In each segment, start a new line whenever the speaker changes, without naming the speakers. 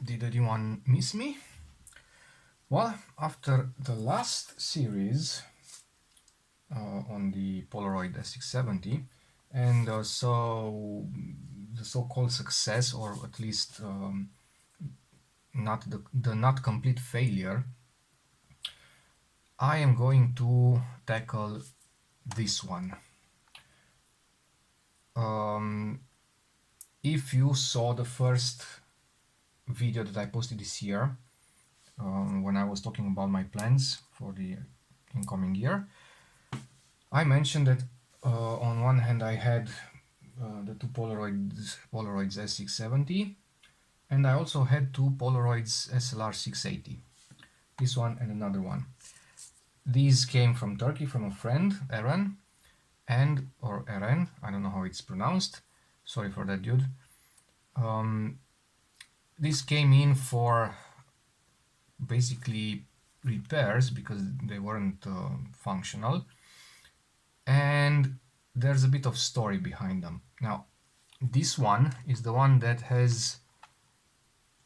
Did anyone miss me? Well, after the last series on the Polaroid SX-70 and so the so-called success, or at least not the not complete failure, I am going to tackle this one. If you saw the first video that I posted this year, when I was talking about my plans for the incoming year, I mentioned that on one hand I had the two Polaroids SX-70, and I also had two Polaroids SLR 680, this one and another one. These came from Turkey from a friend, Eren, or Eren, I don't know how it's pronounced, sorry for that, dude. This came in for basically repairs because they weren't functional, and there's a bit of story behind them. Now, this one is the one that has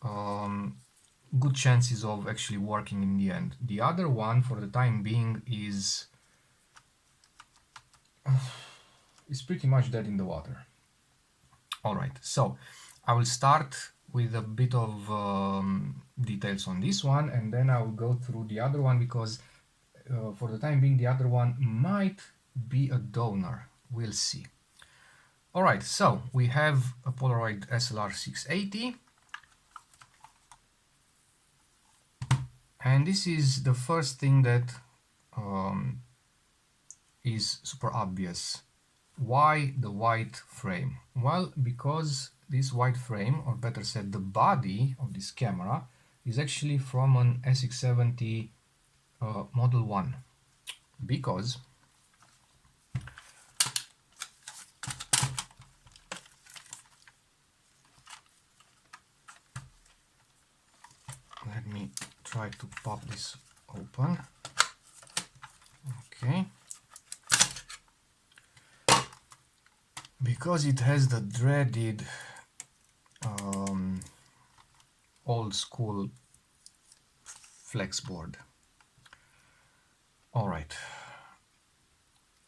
good chances of actually working in the end. The other one, for the time being, is pretty much dead in the water. Alright, so I will start with a bit of details on this one, and then I will go through the other one because for the time being the other one might be a donor. We'll see. Alright, so we have a Polaroid SLR 680, and this is the first thing that is super obvious. Why the white frame? Well, because this white frame, or better said the body of this camera, is actually from an SX-70 Model 1. Because let me try to pop this open. Okay. Because it has the dreaded old school flex board. Alright.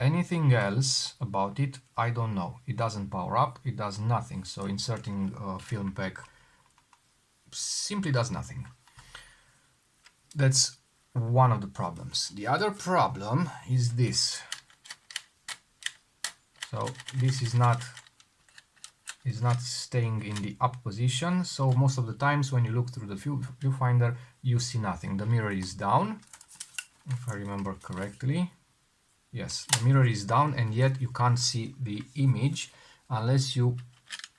Anything else about it, I don't know. It doesn't power up, it does nothing. So inserting a film pack simply does nothing. That's one of the problems. The other problem is this. So this is not staying in the up position, so most of the times when you look through the viewfinder you see nothing. The mirror is down, if I remember correctly. Yes, the mirror is down, and yet you can't see the image unless you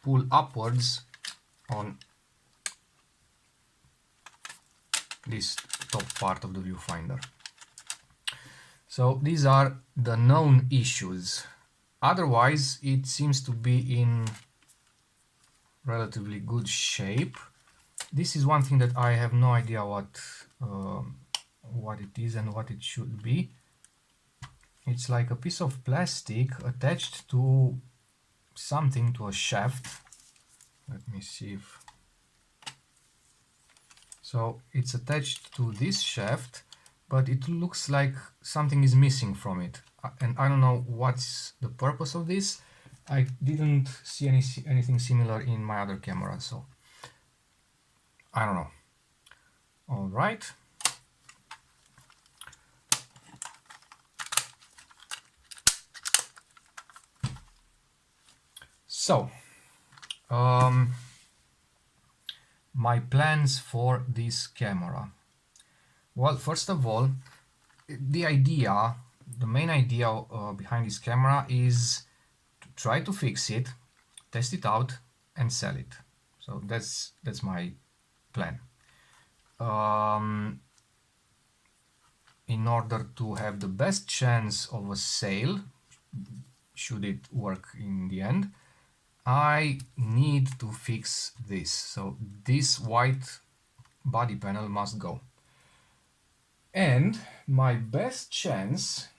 pull upwards on this top part of the viewfinder. So these are the known issues. Otherwise, it seems to be in relatively good shape. This is one thing that I have no idea what it is and what it should be. It's like a piece of plastic attached to something, to a shaft. Let me see if... So it's attached to this shaft, but it looks like something is missing from it. And I don't know what's the purpose of this. I didn't see anything similar in my other camera, so I don't know. All right. So, my plans for this camera. Well, first of all, the main idea behind this camera is to try to fix it, test it out, and sell it. So that's my plan. In order to have the best chance of a sale, should it work in the end, I need to fix this. So this white body panel must go. And my best chance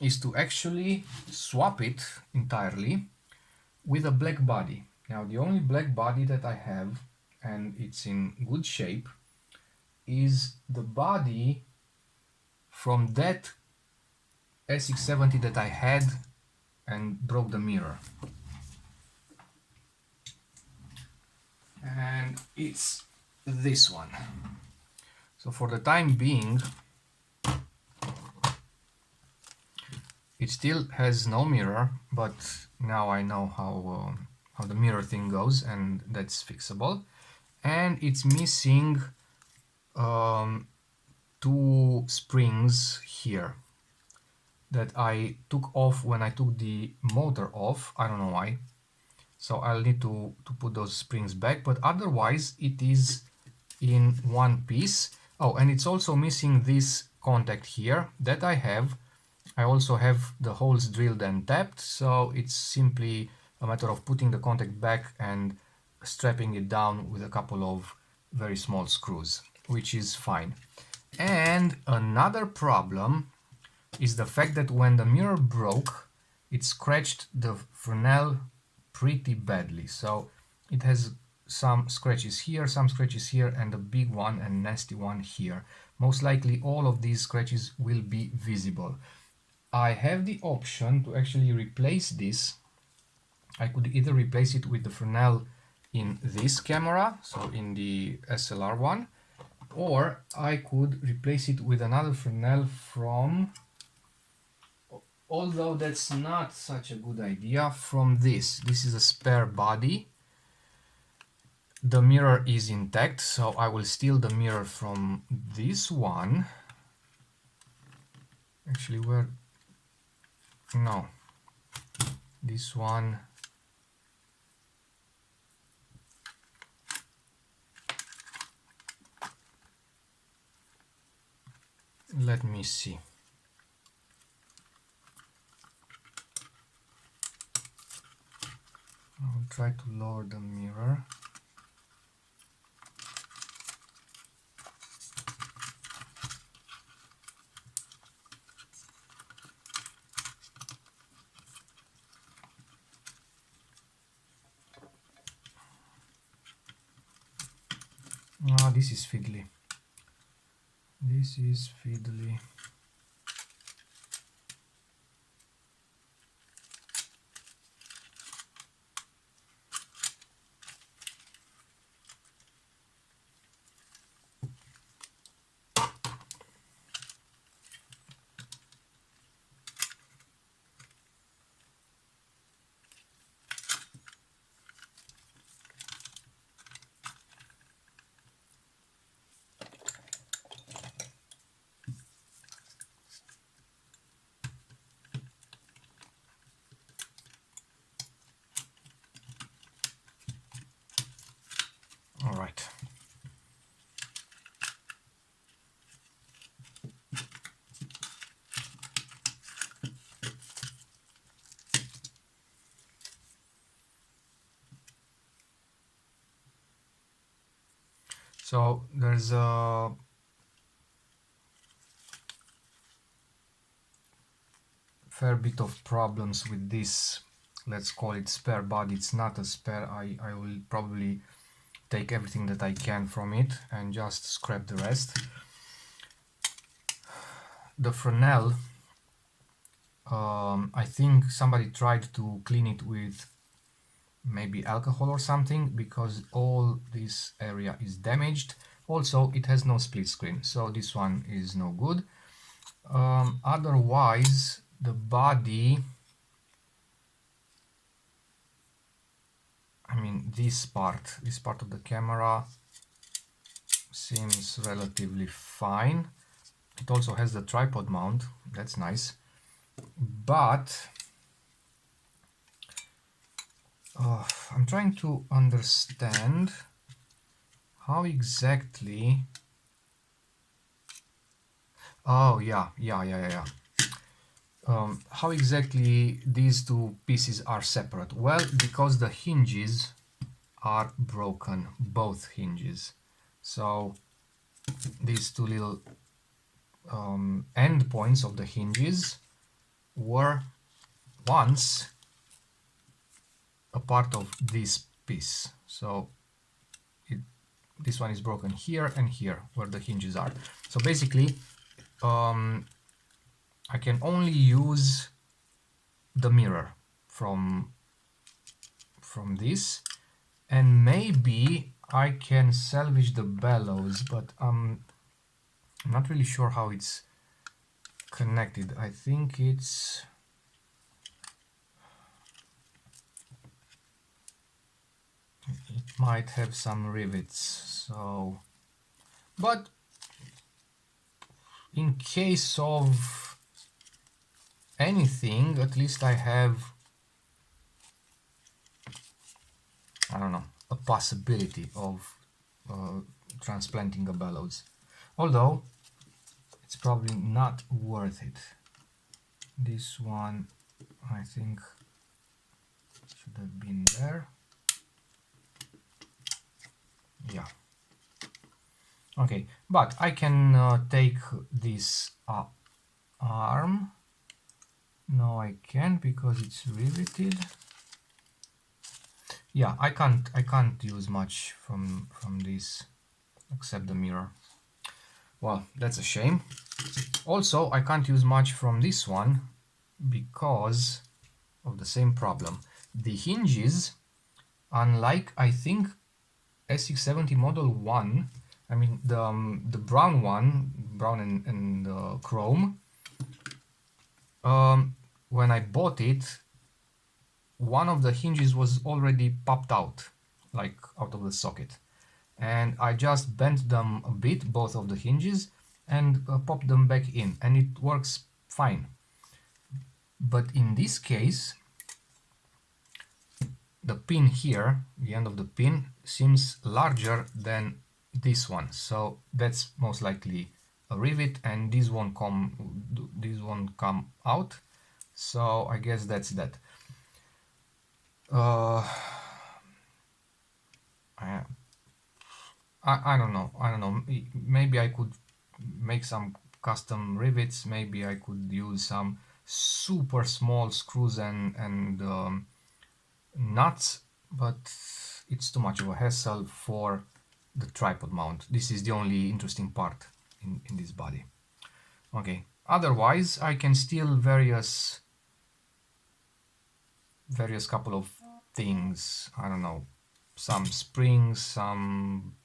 is to actually swap it entirely with a black body. Now the only black body that I have, and it's in good shape, is the body from that SX-70 that I had and broke the mirror. And it's this one. So for the time being, it still has no mirror, but now I know how the mirror thing goes, and that's fixable. And it's missing two springs here that I took off when I took the motor off. I don't know why. So I'll need to put those springs back, but otherwise it is in one piece. Oh, and it's also missing this contact here that I have. I also have the holes drilled and tapped, so it's simply a matter of putting the contact back and strapping it down with a couple of very small screws, which is fine. And another problem is the fact that when the mirror broke, it scratched the Fresnel pretty badly. So it has some scratches here, and a big one and nasty one here. Most likely all of these scratches will be visible. I have the option to actually replace this. I could either replace it with the Fresnel in this camera, so in the SLR one, or I could replace it with another Fresnel from, although that's not such a good idea, from this. This is a spare body. The mirror is intact, so I will steal the mirror from this one. Actually, where? No. This one. Let me see. I'll try to lower the mirror. Ah, this is fiddly. This is fiddly. All right. So there's a fair bit of problems with this, let's call it spare body. It's not a spare. I will probably take everything that I can from it and just scrap the rest. The Fresnel, I think somebody tried to clean it with maybe alcohol or something, because all this area is damaged. Also, it has no split screen, so this one is no good. Otherwise, the body, I mean, this part of the camera seems relatively fine. It also has the tripod mount, that's nice, but I'm trying to understand how exactly. Oh yeah. How exactly these two pieces are separate? Well, because the hinges are broken, both hinges. So these two little end points of the hinges were once a part of this piece. So this one is broken here and here where the hinges are. So basically I can only use the mirror from this, and maybe I can salvage the bellows, but I'm not really sure how it's connected. I think it might have some rivets, so, but in case of anything, at least I have, I don't know, a possibility of transplanting a bellows, although it's probably not worth it. This one I think should have been there. Yeah. Okay, but I can take this arm. No, I can't because it's riveted. Yeah, I can't use much from this except the mirror. Well, that's a shame. Also, I can't use much from this one because of the same problem. The hinges, unlike I think SX-70 Model 1, I mean the brown one, brown and chrome, when I bought it, one of the hinges was already popped out, like out of the socket. And I just bent them a bit, both of the hinges, and popped them back in, and it works fine. But in this case, the pin here, the end of the pin, seems larger than this one, so that's most likely a rivet, and this won't come out. So I guess that's that. I don't know. Maybe I could make some custom rivets. Maybe I could use some super small screws and nuts, but it's too much of a hassle for the tripod mount. This is the only interesting part in this body. Okay, otherwise I can steal various couple of things. I don't know, some springs, some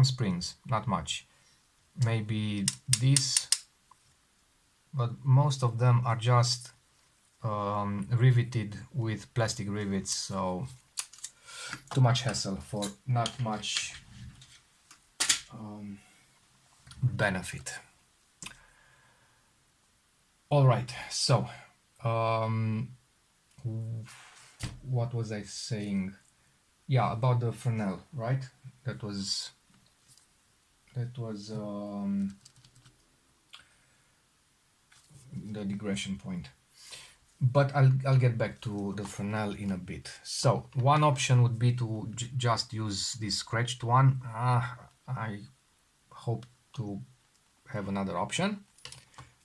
springs, not much. Maybe this, but most of them are just riveted with plastic rivets, so too much hassle for not much benefit. All right, so what was I saying? Yeah, about the Fresnel, right? That was the digression point. But I'll get back to the Fresnel in a bit. So one option would be to just use this scratched one. I hope to have another option.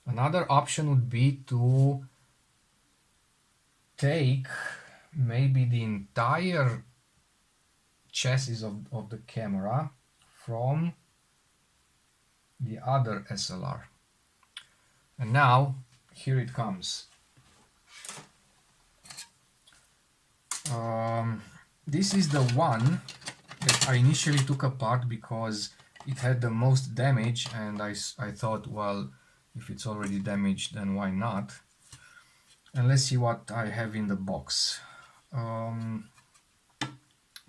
Another option would be to take maybe the entire chassis of the camera from the other SLR. And now here it comes. This is the one that I initially took apart because it had the most damage, and I thought, well, if it's already damaged, then why not? And let's see what I have in the box.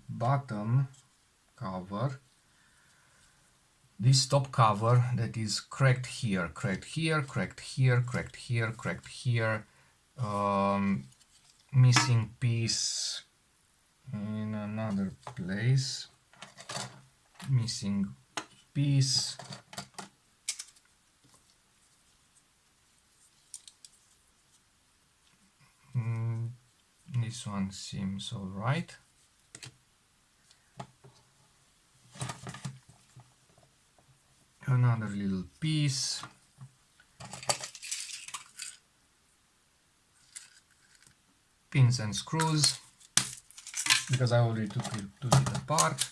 Bottom cover, this top cover that is cracked here, cracked here, cracked here, cracked here, cracked here, missing piece in another place, missing piece, this one seems all right. Another little piece, pins and screws. because I already took it apart.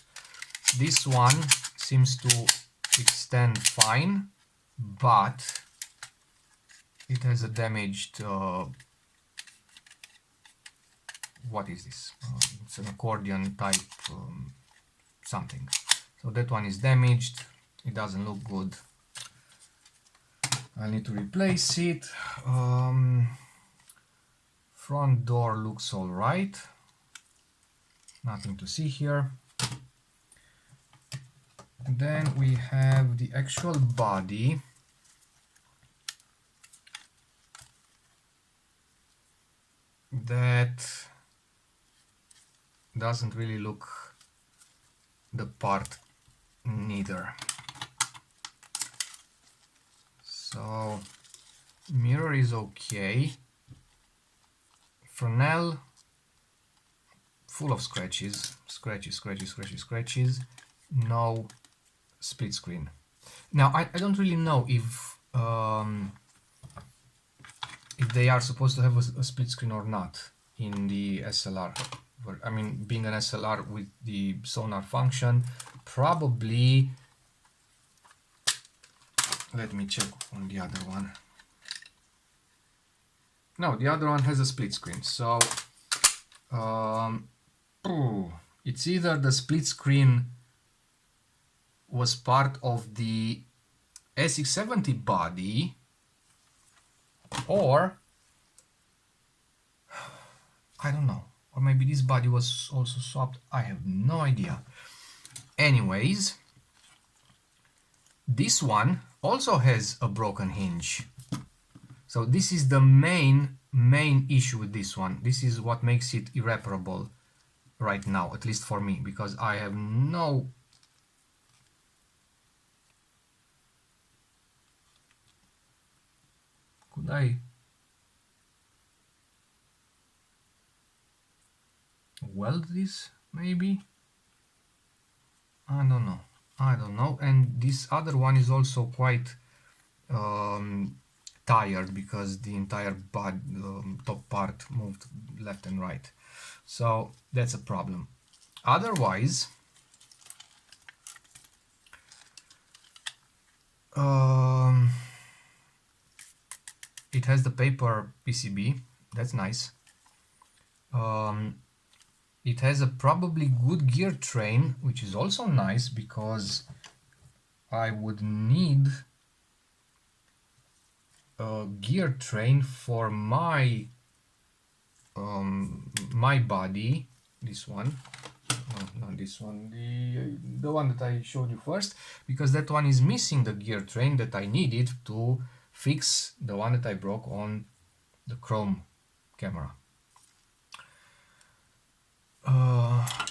This one seems to extend fine, but it has a damaged what is this? It's an accordion type something. So that one is damaged. It doesn't look good. I'll need to replace it. Front door looks all right. Nothing to see here. Then we have the actual body. That doesn't really look the part neither. So mirror is okay. Fresnel full of scratches. No split screen. Now I don't really know if they are supposed to have a split screen or not in the SLR. I mean, being an SLR with the sonar function, probably. Let me check on the other one. No, the other one has a split screen. So it's either the split screen was part of the SX-70 body, or I don't know, or maybe this body was also swapped. I have no idea. Anyways, this one also has a broken hinge. So this is the main issue with this one. This is what makes it irreparable right now, at least for me, because I have no could I weld this maybe? I don't know. And this other one is also quite tired because the entire top part moved left and right, so that's a problem. Otherwise, it has the paper PCB, that's nice. It has a probably good gear train, which is also nice because I would need a gear train for my my body. This one, no, not this one, the one that I showed you first, because that one is missing the gear train that I needed to fix the one that I broke on the Chrome camera.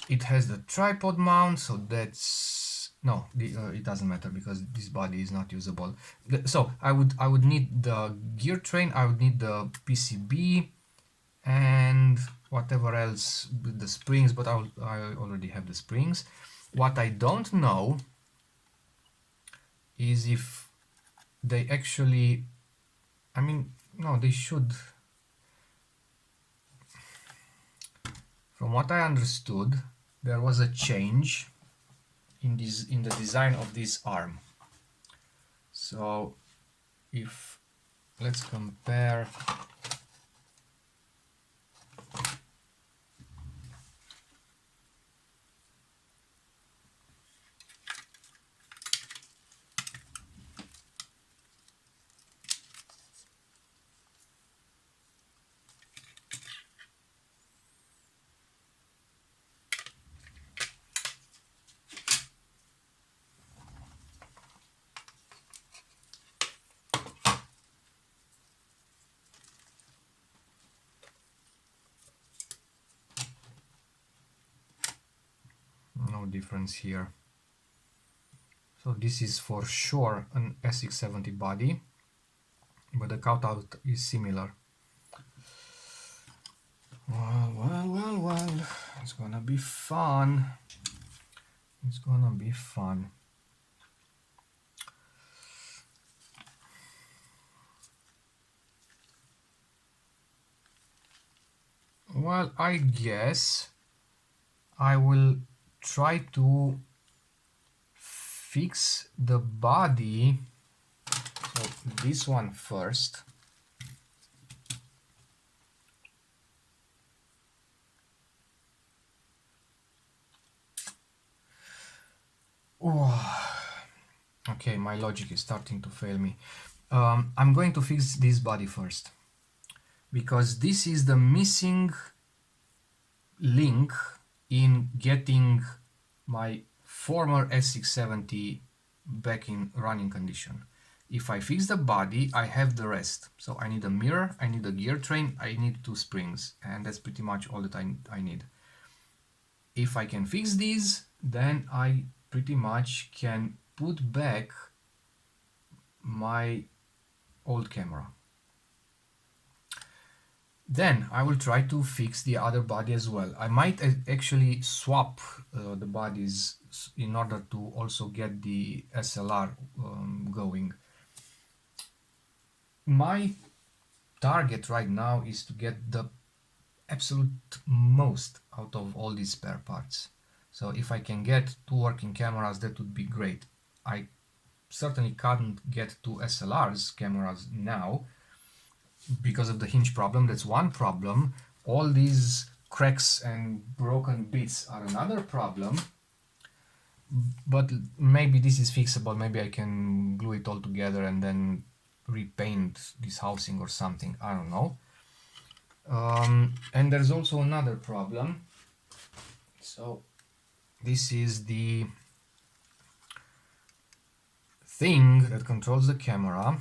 It has the tripod mount, so that's no, it doesn't matter because this body is not usable. So I would need the gear train, I would need the PCB, and whatever else with the springs, but I already have the springs. What I don't know is if they actually, I mean, no, they should. From what I understood, there was a change in the design of this arm. So if let's compare no difference here. So this is for sure an SX-70 body, but the cutout is similar. Well, it's gonna be fun. It's gonna be fun. Well, I guess I will try to fix the body, so this one first. Oh, okay, my logic is starting to fail me. I'm going to fix this body first, because this is the missing link in getting my former SX-70 back in running condition. If I fix the body, I have the rest. So I need a mirror, I need a gear train, I need 2 springs, and that's pretty much all that I need. If I can fix these, then I pretty much can put back my old camera. Then I will try to fix the other body as well. I might actually swap the bodies in order to also get the SLR going. My target right now is to get the absolute most out of all these spare parts. So if I can get 2 working cameras, that would be great. I certainly can't get 2 SLRs cameras now because of the hinge problem. That's one problem. All these cracks and broken bits are another problem, but maybe this is fixable. Maybe I can glue it all together and then repaint this housing or something, I don't know. And there's also another problem. So this is the thing that controls the camera.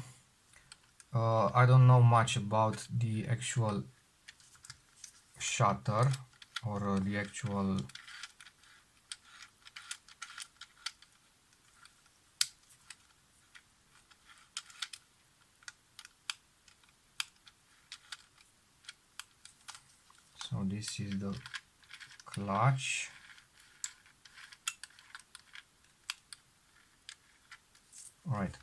I don't know much about the actual shutter or the actual so this is the clutch. All right.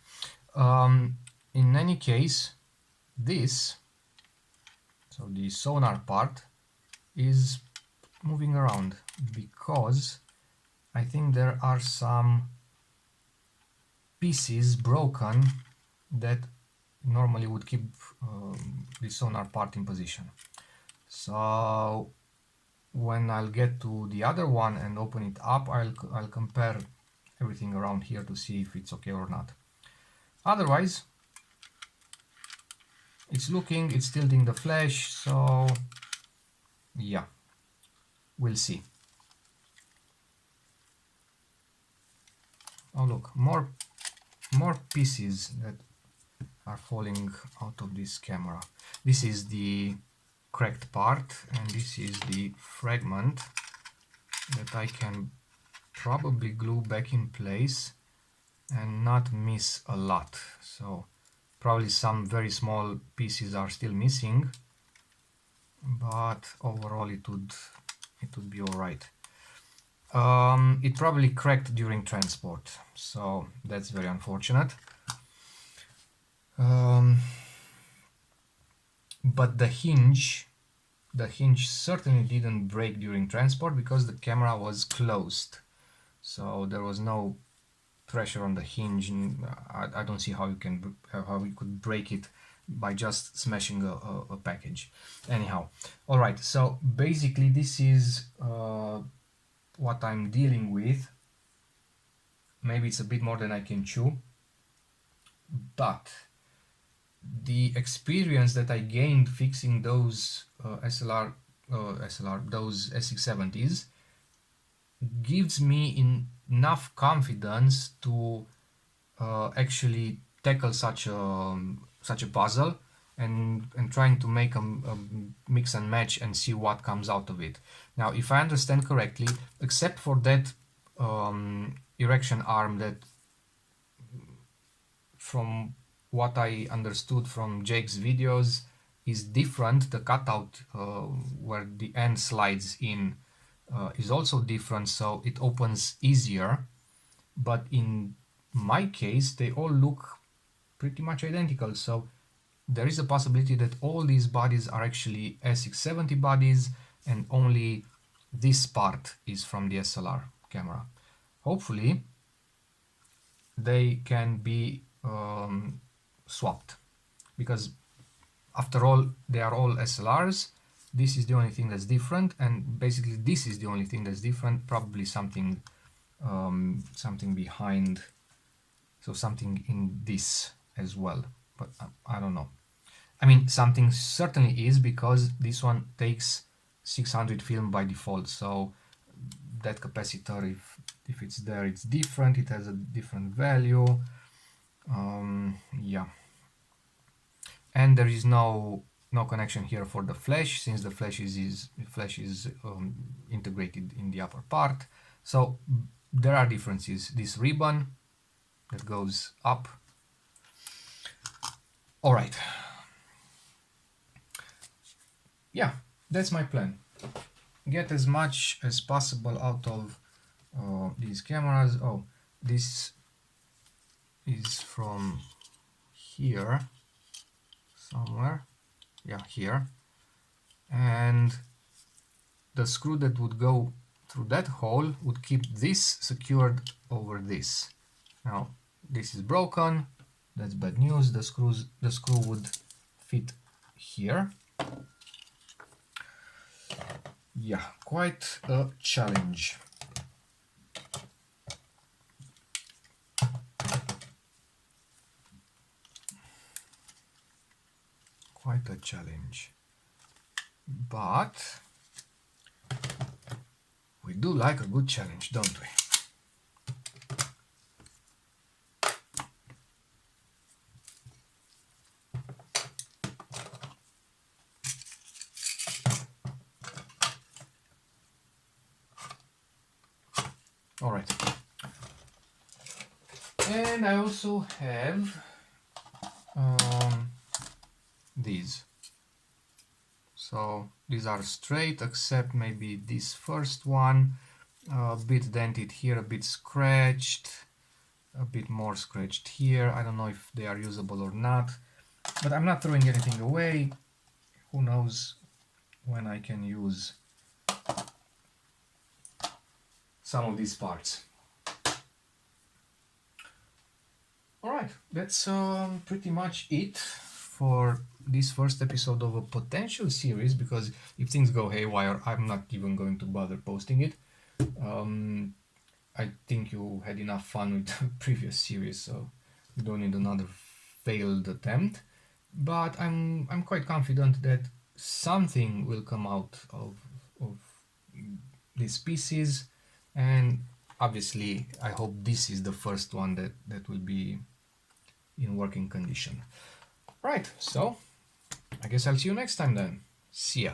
In any case, this, so the sonar part, is moving around because I think there are some pieces broken that normally would keep the sonar part in position. So when I'll get to the other one and open it up, I'll compare everything around here to see if it's okay or not. Otherwise, it's tilting the flash, so yeah, we'll see. Oh look, more pieces that are falling out of this camera. This is the cracked part, and this is the fragment that I can probably glue back in place and not miss a lot. So probably some very small pieces are still missing, but overall it would be all right. It probably cracked during transport, so that's very unfortunate. But the hinge certainly didn't break during transport because the camera was closed, so there was no pressure on the hinge. I don't see how you could break it by just smashing a package. Anyhow, all right, so basically this is what I'm dealing with. Maybe it's a bit more than I can chew, but the experience that I gained fixing those SLR, those SX-70s gives me enough confidence to actually tackle such a puzzle and trying to make a mix and match and see what comes out of it. Now, if I understand correctly, except for that erection arm that, from what I understood from Jake's videos, is different, the cutout where the end slides in is also different, so it opens easier. But in my case, they all look pretty much identical, so there is a possibility that all these bodies are actually SX-70 bodies and only this part is from the SLR camera. Hopefully they can be swapped, because after all they are all SLRs. This is the only thing that's different, and basically this is the only thing that's different. Probably something something behind, so something in this as well, but I don't know. I mean, something certainly is, because this one takes 600 film by default, so that capacitor, if it's there, it's different, it has a different value. Yeah, and there is no connection here for the flash, since the flash is integrated in the upper part. So there are differences. This ribbon that goes up. All right. Yeah, that's my plan. Get as much as possible out of these cameras. Oh, this is from here somewhere. Yeah, here. And the screw that would go through that hole would keep this secured over this. Now, this is broken. That's bad news. The screw would fit here. Yeah, quite a challenge. Quite a challenge. But we do like a good challenge, don't we? All right. And I also have these. So these are straight, except maybe this first one, a bit dented here, a bit scratched, a bit more scratched here. I don't know if they are usable or not, but I'm not throwing anything away. Who knows when I can use some of these parts. Alright, that's pretty much it for this first episode of a potential series, because if things go haywire, I'm not even going to bother posting it. I think you had enough fun with the previous series, so you don't need another failed attempt. But I'm quite confident that something will come out of these pieces, and obviously I hope this is the first one that will be in working condition. Right, so I guess I'll see you next time then. See ya.